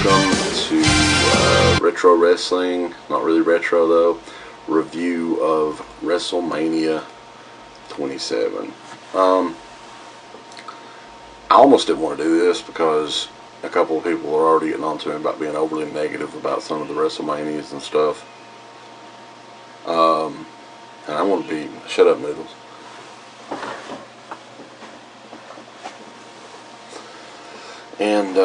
welcome to Retro Wrestling, not really retro though, review of WrestleMania 27. I almost didn't want to do this because a couple of people are already getting on to me about being overly negative about some of the WrestleManias and stuff. And I want to be, shut up Noodles. And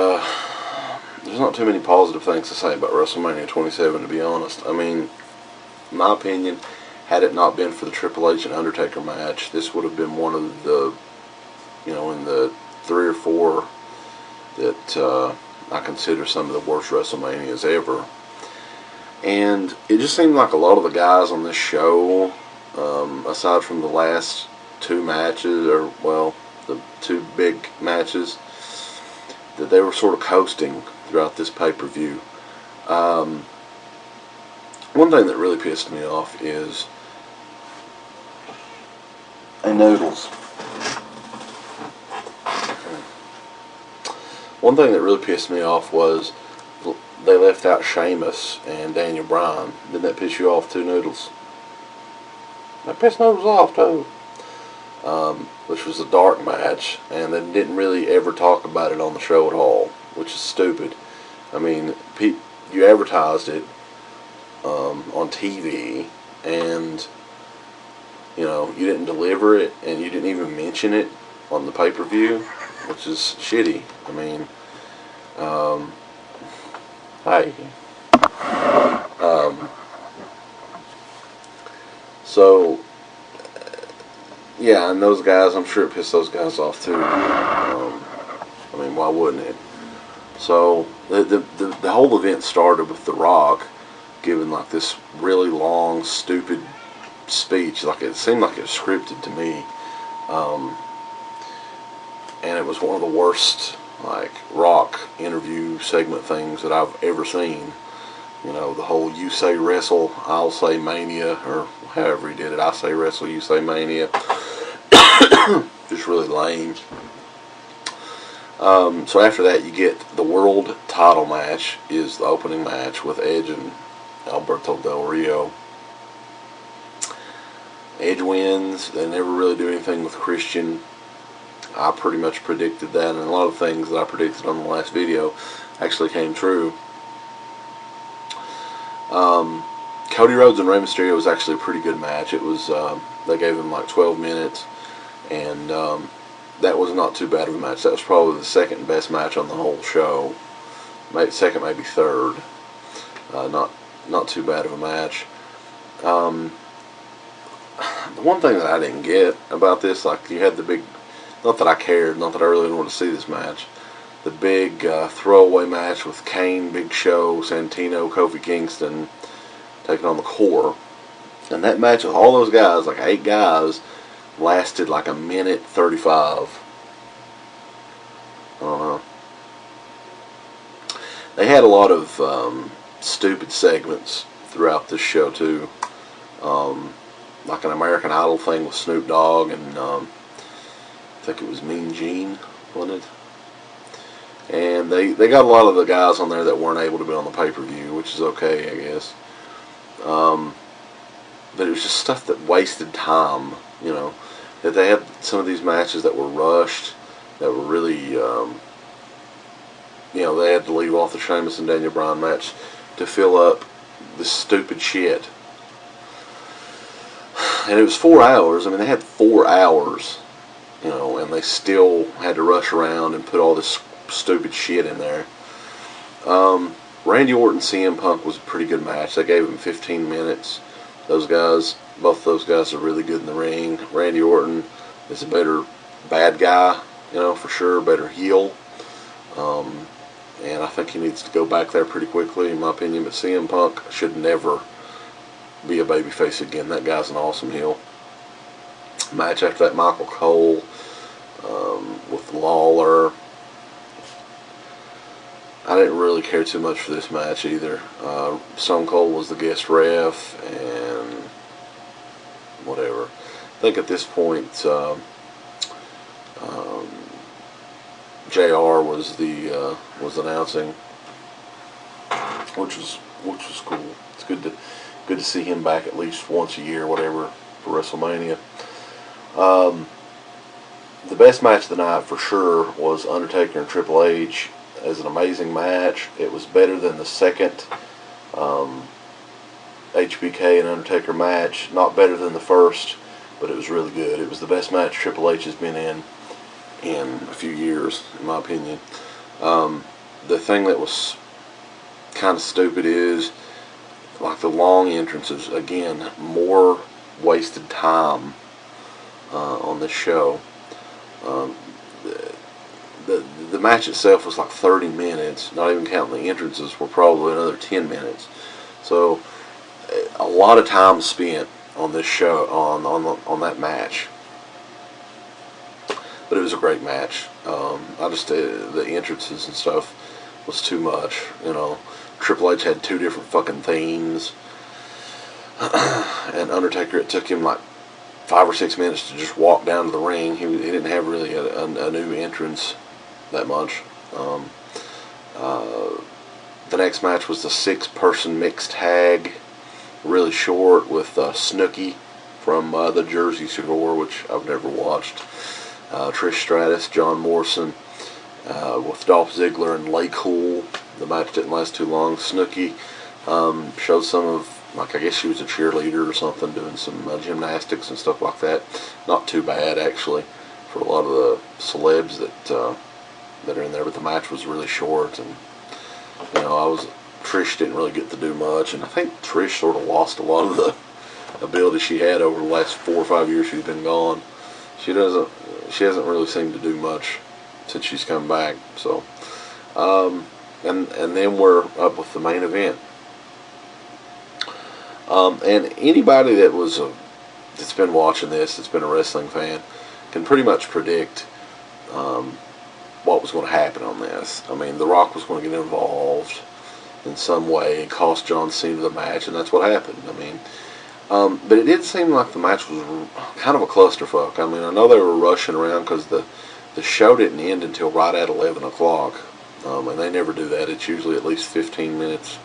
there's not too many positive things to say about WrestleMania 27, to be honest. I mean, in my opinion, had it not been for the Triple H and Undertaker match, this would have been one of the, in the 3 or 4 that I consider some of the worst WrestleManias ever. And it just seemed like a lot of the guys on this show, aside from the last 2 matches, or, well, the 2 big matches, that they were sort of coasting throughout this pay-per-view. One thing that really pissed me off is Noodles. One thing that really pissed me off was they left out Sheamus and Daniel Bryan. Didn't that piss you off too, Noodles? That pissed Noodles off too. Which was a dark match, and they didn't really ever talk about it on the show at all, which is stupid. I mean, you advertised it on TV, and you didn't deliver it, and you didn't even mention it on the pay-per-view, which is shitty. I mean, hey. So, yeah, and those guys, I'm sure it pissed those guys off too. I mean, why wouldn't it? So, the whole event started with The Rock giving like this really long, stupid speech. Like, it seemed like it was scripted to me. And it was one of the worst, like, Rock interview segment things that I've ever seen. The whole "you say wrestle, I'll say mania," or however he did it. I say wrestle, you say mania. Just really lame. So after that, you get the world title match, is the opening match with Edge and Alberto Del Rio. Edge wins. They never really do anything with Christian. I pretty much predicted that, and a lot of things that I predicted on the last video actually came true. Cody Rhodes and Rey Mysterio was actually a pretty good match. It was, they gave him like 12 minutes, and that was not too bad of a match. That was probably the second best match on the whole show. Second, maybe third. Not too bad of a match. The one thing that I didn't get about this, like, you had the big, not that I cared, not that I really wanted to see this match, the big throwaway match with Kane, Big Show, Santino, Kofi Kingston taking on the Core. And that match with all those guys, like 8 guys, lasted like 1:35. I don't know. They had a lot of stupid segments throughout this show too. Like an American Idol thing with Snoop Dogg and I think it was Mean Gene, wasn't it? And they got a lot of the guys on there that weren't able to be on the pay-per-view, which is okay, I guess. But it was just stuff that wasted time, that they had some of these matches that were rushed, that were really, they had to leave off the Sheamus and Daniel Bryan match to fill up this stupid shit. And it was 4 hours. I mean, they had 4 hours, and they still had to rush around and put all this stupid shit in there. Randy Orton CM Punk was a pretty good match. They gave him 15 minutes. Both those guys are really good in the ring. Randy Orton is a better bad guy, for sure, better heel. And I think he needs to go back there pretty quickly, in my opinion. But CM Punk should never be a babyface again. That guy's an awesome heel. Match after that, Michael Cole with Lawler. I didn't really care too much for this match either. Stone Cold was the guest ref, and whatever. I think at this point, JR was announcing. which was cool. It's good to see him back at least once a year, whatever, for WrestleMania. The best match of the night for sure was Undertaker and Triple H. As an amazing match. It was better than the second HBK and Undertaker match. Not better than the first, but it was really good. It was the best match Triple H has been in a few years, in my opinion. The thing that was kind of stupid is, like, the long entrances. Again, more wasted time on this show. The match itself was like 30 minutes, not even counting the entrances, were probably another 10 minutes. So a lot of time spent on this show, on that match. But it was a great match. I just the entrances and stuff was too much. You know, Triple H had 2 different fucking themes, and Undertaker, it took him like 5 or 6 minutes to just walk down to the ring. He didn't have really a new entrance that much. The next match was the 6-person mixed tag, really short, with Snooki from the Jersey Shore, which I've never watched. Trish Stratus, John Morrison, with Dolph Ziggler and Lay Cool. The match didn't last too long. Snooki showed some of, like, I guess she was a cheerleader or something, doing some gymnastics and stuff like that. Not too bad, actually, for a lot of the celebs that are in there. But the match was really short, and you know, Trish didn't really get to do much, and I think Trish sort of lost a lot of the ability she had over the last 4 or 5 years she's been gone. She hasn't really seemed to do much since she's come back. So, and then we're up with the main event. And anybody that's been watching this, that's been a wrestling fan, can pretty much predict what was going to happen on this. I mean, The Rock was going to get involved in some way and cost John Cena the match, and that's what happened. I mean, but it did seem like the match was kind of a clusterfuck. I mean, I know they were rushing around because the show didn't end until right at 11 o'clock, and they never do that. It's usually at least 15 minutes,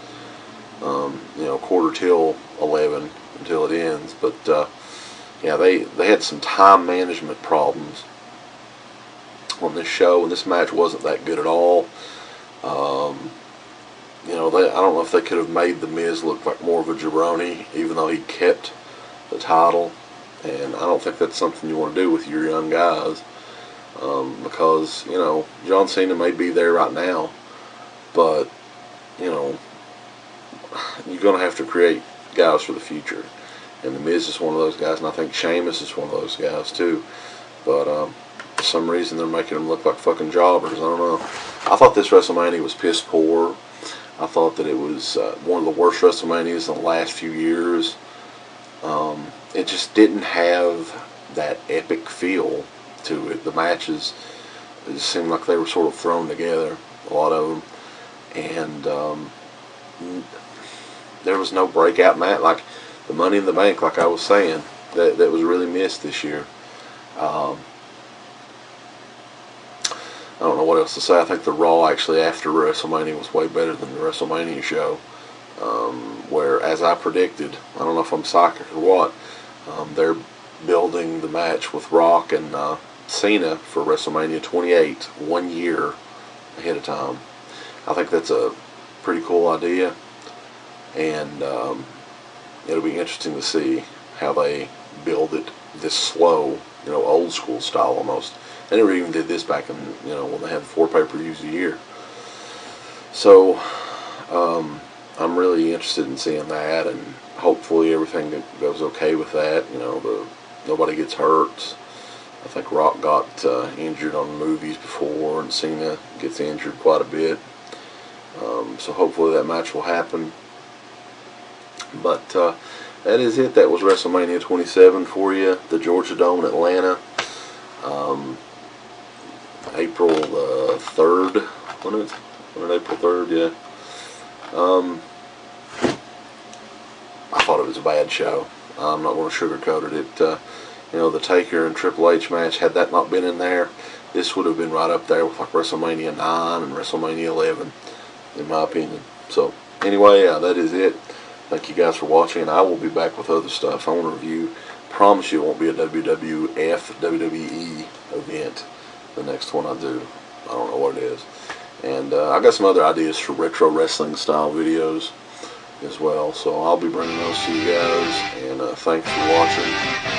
you know, quarter till 11 until it ends. But yeah, they had some time management problems on this show, and this match wasn't that good at all. You know, I don't know if they could have made The Miz look like more of a jabroni, even though he kept the title. And I don't think that's something you want to do with your young guys, because, you know, John Cena may be there right now, but, you know, you're going to have to create guys for the future. And The Miz is one of those guys, and I think Sheamus is one of those guys too. But for some reason they're making them look like fucking jobbers. I don't know. I thought this WrestleMania was piss poor. I thought that it was one of the worst WrestleManias in the last few years. It just didn't have that epic feel to it. The matches, it just seemed like they were sort of thrown together, a lot of them. And there was no breakout match, like the Money in the Bank, like I was saying, that was really missed this year. I don't know what else to say. I think the Raw actually after WrestleMania was way better than the WrestleMania show. Where, as I predicted, I don't know if I'm psychic or what, they're building the match with Rock and Cena for WrestleMania 28 1 year ahead of time. I think that's a pretty cool idea, and it'll be interesting to see how they build it this slow, you know, old school style almost. They never even did this back in, you know, when they had 4 pay-per-views a year. So, I'm really interested in seeing that, and hopefully everything goes okay with that. You know, nobody gets hurt. I think Rock got injured on movies before, and Cena gets injured quite a bit. So hopefully that match will happen. But that is it. That was WrestleMania 27 for you. The Georgia Dome in Atlanta. April 3rd. When is it? April 3rd, yeah. I thought it was a bad show. I'm not going to sugarcoat it. You know, the Taker and Triple H match, had that not been in there, this would have been right up there with like WrestleMania 9 and WrestleMania 11, in my opinion. So, anyway, that is it. Thank you guys for watching, and I will be back with other stuff. I want to review. Promise you it won't be a WWE event. The next one I do, I don't know what it is. And I got some other ideas for retro wrestling style videos as well. So I'll be bringing those to you guys. And thanks for watching.